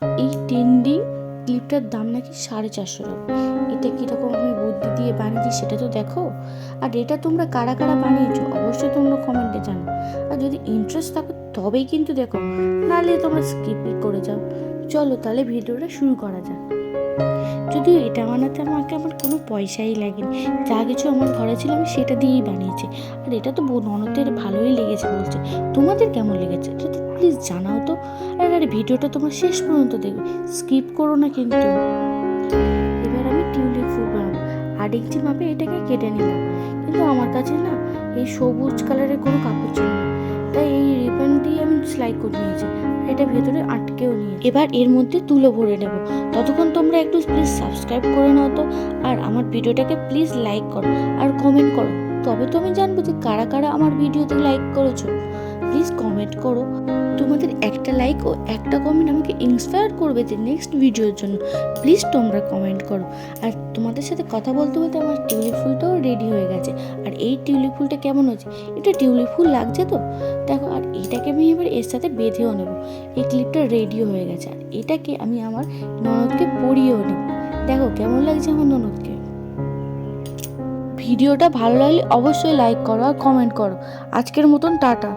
এই ট্রেন্ডিং ক্লিপটার দাম নাকি 450 টাকা। এটা কীরকম আমি বুদ্ধি দিয়ে বানিয়েছি সেটা তো দেখো। আর এটা তোমরা কারা কারা বানিয়েছো অবশ্যই তোমরা কমেন্টে জানো। আর যদি ইন্টারেস্ট থাকো তবেই কিন্তু দেখো, নাহলে তোমরা স্কিপই করে যাও। চলো তাহলে ভিডিওটা শুরু করা যাক। যদিও এটা বানাতে আমার কোনো পয়সাই লাগেনি, যা কিছু আমার ঘরে ছিল আমি সেটা দিয়েই বানিয়েছি। আর এটা তো ননদের ভালোই লেগেছে বলছে। তোমাদের কেমন লেগেছে যদি প্লিজ জানাও তো। আর ভিডিওটা তোমরা শেষ পর্যন্ত দেখবে, স্কিপ করো না কিন্তু। এবার আমি টিউলিপ ফুল বানাবো। 8 ইঞ্চি মাপে এটাকে কেটে নিলাম, কিন্তু আমার কাছে না এই সবুজ কালারের কোনো কাপড় ছিল না, তাই এই রিবন দিয়ে আমি সেলাই করে নিয়েছি। এটা ভেতরে আটকেও নিয়ে এবার এর মধ্যে তুলো ভরে নেব। ততক্ষণ তোমরা একটু প্লিজ সাবস্ক্রাইব করে নাও তো, আর আমার ভিডিওটাকে প্লিজ লাইক করো আর কমেন্ট করো, তবে তো আমি জানবো যে কারা কারা আমার ভিডিওতে লাইক করেছো। প্লিজ কমেন্ট করো, তোমাদের একটা লাইক ও একটা কমেন্ট আমাকে ইন্সপায়ার করবে যে নেক্সট ভিডিওর জন্য। প্লিজ তোমরা কমেন্ট করো। আর তোমাদের সাথে কথা বলতে বলতে আমার টিউলিপ ফুলটাও রেডি হয়ে গেছে। আর এই টিউলিপ ফুলটা কেমন হচ্ছে, এটা টিউলিপ ফুল লাগছে তো দেখো। আর এটাকে আমি এবার এর সাথে বেঁধেও নেব। এই ক্লিপটা রেডিও হয়ে গেছে, আর এটাকে আমি আমার ননদকে পরিয়েও নেব। দেখো কেমন লাগছে আমার ননদকে। ভিডিওটা ভালো লাগলে অবশ্যই লাইক করো আর কমেন্ট করো। আজকের মতন টাটা।